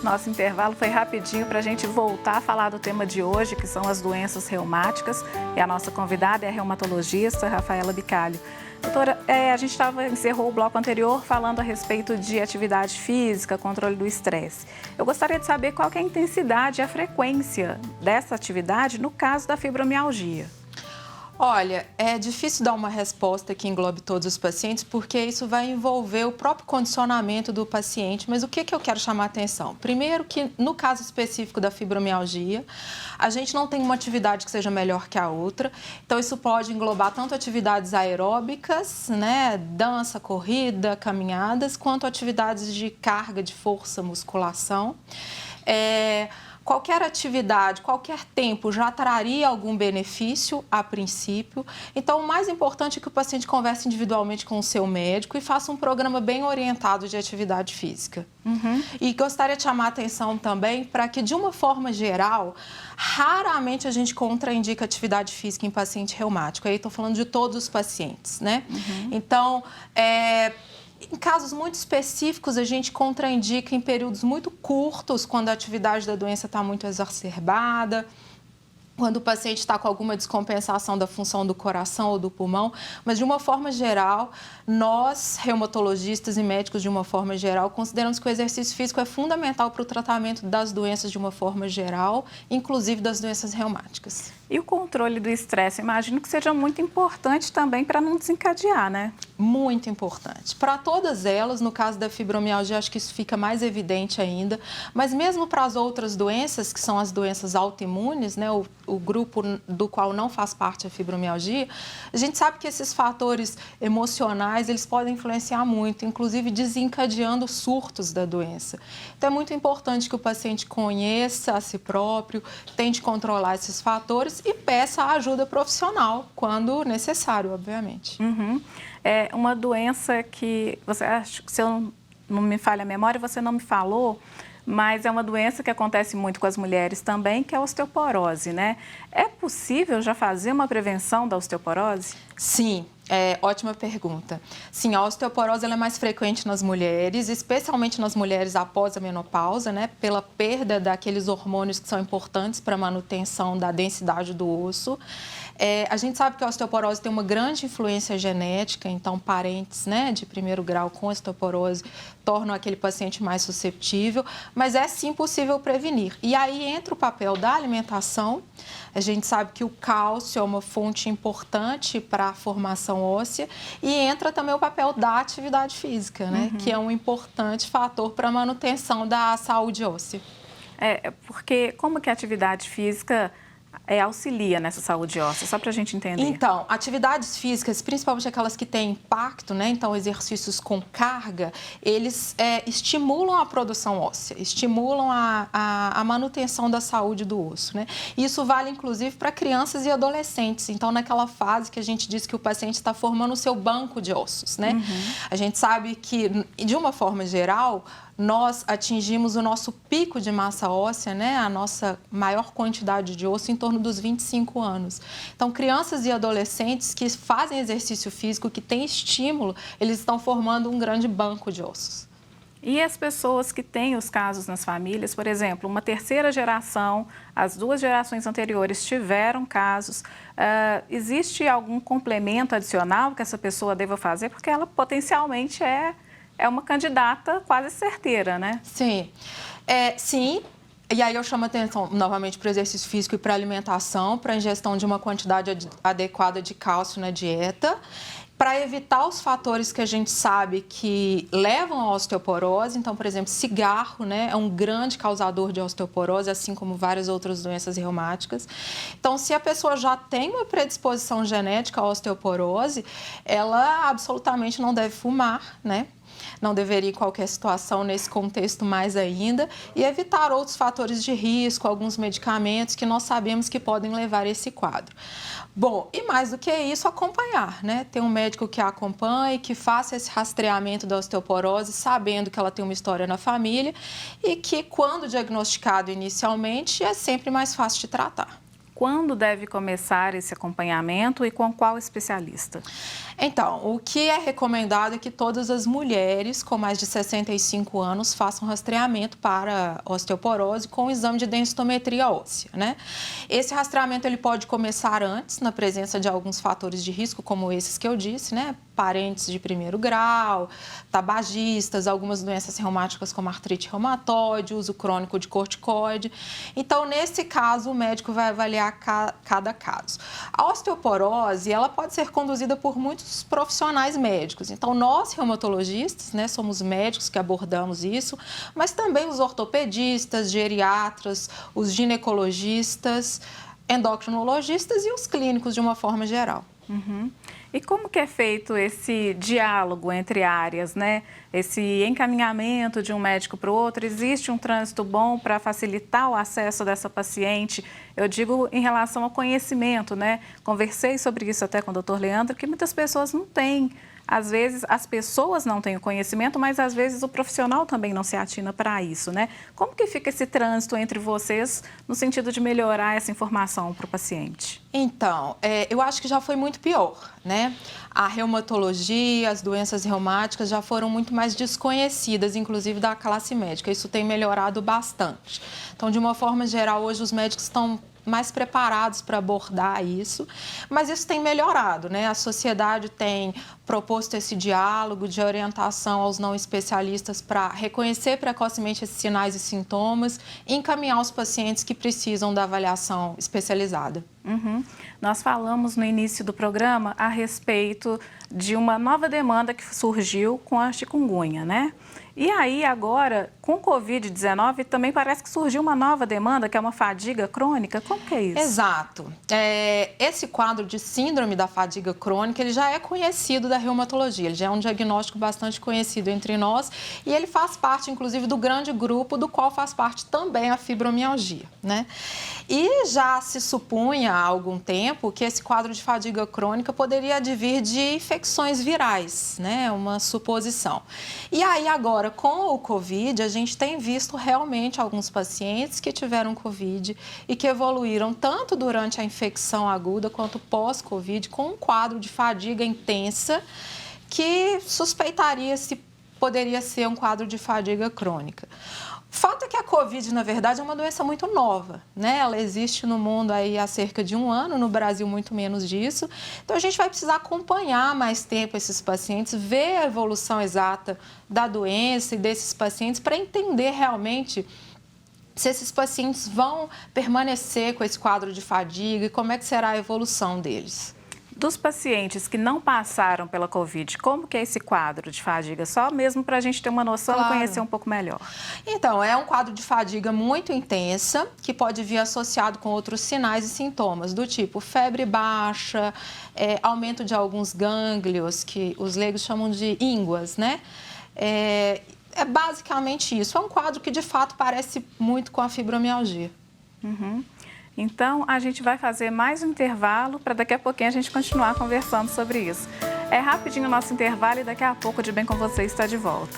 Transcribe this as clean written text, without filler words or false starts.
Nosso intervalo foi rapidinho para a gente voltar a falar do tema de hoje, que são as doenças reumáticas. E a nossa convidada é a reumatologista Rafaela Bicalho. Doutora, a gente encerrou o bloco anterior falando a respeito de atividade física, controle do estresse. Eu gostaria de saber qual que é a intensidade e a frequência dessa atividade no caso da fibromialgia. Olha, é difícil dar uma resposta que englobe todos os pacientes, porque isso vai envolver o próprio condicionamento do paciente. Mas o que eu quero chamar a atenção? Primeiro que, no caso específico da fibromialgia, a gente não tem uma atividade que seja melhor que a outra. Então, isso pode englobar tanto atividades aeróbicas, né, dança, corrida, caminhadas, quanto atividades de carga, de força, musculação. Qualquer atividade, qualquer tempo já traria algum benefício a princípio. Então, o mais importante é que o paciente converse individualmente com o seu médico e faça um programa bem orientado de atividade física. E gostaria de chamar a atenção também para que, de uma forma geral, raramente a gente contraindica atividade física em paciente reumático. Aí estou falando de todos os pacientes, né? Então, em casos muito específicos, a gente contraindica em períodos muito curtos, quando a atividade da doença está muito exacerbada, quando o paciente está com alguma descompensação da função do coração ou do pulmão, mas de uma forma geral, nós, reumatologistas e médicos de uma forma geral, consideramos que o exercício físico é fundamental para o tratamento das doenças de uma forma geral, inclusive das doenças reumáticas. E o controle do estresse, imagino que seja muito importante também para não desencadear, né? Muito importante. Para todas elas, no caso da fibromialgia, acho que isso fica mais evidente ainda, mas mesmo para as outras doenças, que são as doenças autoimunes, né, o grupo do qual não faz parte a fibromialgia, a gente sabe que esses fatores emocionais, eles podem influenciar muito, inclusive desencadeando surtos da doença. Então, é muito importante que o paciente conheça a si próprio, tente controlar esses fatores e peça ajuda profissional, quando necessário, obviamente. É uma doença que, se eu não me falha a memória, você não me falou, mas é uma doença que acontece muito com as mulheres também, que é a osteoporose, né? É possível já fazer uma prevenção da osteoporose? Sim. Ótima pergunta. Sim, a osteoporose ela é mais frequente nas mulheres, especialmente nas mulheres após a menopausa, né? Pela perda daqueles hormônios que são importantes para a manutenção da densidade do osso. A gente sabe que a osteoporose tem uma grande influência genética, então parentes, né, de primeiro grau com osteoporose tornam aquele paciente mais susceptível, mas é sim possível prevenir. E aí entra o papel da alimentação. A gente sabe que o cálcio é uma fonte importante para a formação óssea e entra também o papel da atividade física, né, que é um importante fator para a manutenção da saúde óssea. Porque como que a atividade física auxilia nessa saúde óssea, só para a gente entender. Então, atividades físicas, principalmente aquelas que têm impacto, né? Então, exercícios com carga, eles estimulam a produção óssea, estimulam a manutenção da saúde do osso, né? Isso vale, inclusive, para crianças e adolescentes. Então, naquela fase que a gente diz que o paciente está formando o seu banco de ossos, né? A gente sabe que, de uma forma geral, nós atingimos o nosso pico de massa óssea, né? A nossa maior quantidade de osso em torno dos 25 anos. Então, crianças e adolescentes que fazem exercício físico, que têm estímulo, eles estão formando um grande banco de ossos. E as pessoas que têm os casos nas famílias, por exemplo, uma terceira geração, as duas gerações anteriores tiveram casos, existe algum complemento adicional que essa pessoa deva fazer? Porque ela potencialmente é uma candidata quase certeira, né? Sim. Sim. E aí eu chamo a atenção novamente para o exercício físico e para a alimentação, para a ingestão de uma quantidade adequada de cálcio na dieta, para evitar os fatores que a gente sabe que levam à osteoporose. Então, por exemplo, cigarro, né, é um grande causador de osteoporose, assim como várias outras doenças reumáticas. Então, se a pessoa já tem uma predisposição genética à osteoporose, ela absolutamente não deve fumar, né? Não deveria em qualquer situação nesse contexto mais ainda, e evitar outros fatores de risco, alguns medicamentos que nós sabemos que podem levar a esse quadro. Bom, e mais do que isso, acompanhar, né? Ter um médico que a acompanhe, que faça esse rastreamento da osteoporose, sabendo que ela tem uma história na família e que, quando diagnosticado inicialmente, é sempre mais fácil de tratar. quando deve começar esse acompanhamento e com qual especialista? Então, o que é recomendado é que todas as mulheres com mais de 65 anos façam rastreamento para osteoporose com o exame de densitometria óssea, né? Esse rastreamento ele pode começar antes, na presença de alguns fatores de risco, como esses que eu disse, né? Parentes de primeiro grau, tabagistas, algumas doenças reumáticas como artrite reumatoide, uso crônico de corticoide. Então, nesse caso, o médico vai avaliar cada caso. A osteoporose, ela pode ser conduzida por muitos profissionais médicos. Então, nós, reumatologistas, né, somos médicos que abordamos isso, mas também os ortopedistas, geriatras, os ginecologistas, endocrinologistas e os clínicos de uma forma geral. Uhum. E como que é feito esse diálogo entre áreas, né? Esse encaminhamento de um médico para o outro? Existe um trânsito bom para facilitar o acesso dessa paciente? Eu digo em relação ao conhecimento, né? Conversei sobre isso até com o Dr. Leandro, que muitas pessoas não têm. Às vezes as pessoas não têm o conhecimento, mas às vezes o profissional também não se atina para isso, né? Como que fica esse trânsito entre vocês no sentido de melhorar essa informação para o paciente? Então, eu acho que já foi muito pior, né? A reumatologia, as doenças reumáticas já foram muito mais desconhecidas, inclusive da classe médica. Isso tem melhorado bastante. Então, de uma forma geral, hoje os médicos estão mais preparados para abordar isso, mas isso tem melhorado, né? A sociedade tem proposto esse diálogo de orientação aos não especialistas para reconhecer precocemente esses sinais e sintomas e encaminhar os pacientes que precisam da avaliação especializada. Uhum. Nós falamos no início do programa a respeito de uma nova demanda que surgiu com a chikungunya, né? E aí agora, com o Covid-19, também parece que surgiu uma nova demanda, que é uma fadiga crônica. Como que é isso? Exato. Esse quadro de síndrome da fadiga crônica, ele já é conhecido da reumatologia, ele já é um diagnóstico bastante conhecido entre nós e ele faz parte, inclusive, do grande grupo do qual faz parte também a fibromialgia, né? E já se supunha há algum tempo que esse quadro de fadiga crônica poderia advir de infecções virais, né? Uma suposição. E aí agora, com o Covid, a gente tem visto realmente alguns pacientes que tiveram Covid e que evoluíram tanto durante a infecção aguda quanto pós-Covid com um quadro de fadiga intensa que suspeitaria-se poderia ser um quadro de fadiga crônica. O fato é que a Covid, na verdade, é uma doença muito nova, né? Ela existe no mundo aí há cerca de 1 ano, no Brasil muito menos disso. Então, a gente vai precisar acompanhar mais tempo esses pacientes, ver a evolução exata da doença e desses pacientes para entender realmente se esses pacientes vão permanecer com esse quadro de fadiga e como é que será a evolução deles. Dos pacientes que não passaram pela Covid, como que é esse quadro de fadiga? Só mesmo para a gente ter uma noção e conhecer um pouco melhor. Então, é um quadro de fadiga muito intensa, que pode vir associado com outros sinais e sintomas, do tipo febre baixa, aumento de alguns gânglios, que os leigos chamam de ínguas, né? É basicamente isso. É um quadro que, de fato, parece muito com a fibromialgia. Uhum. Então, a gente vai fazer mais um intervalo para daqui a pouquinho a gente continuar conversando sobre isso. É rapidinho o nosso intervalo e daqui a pouco o De Bem com Você está de volta.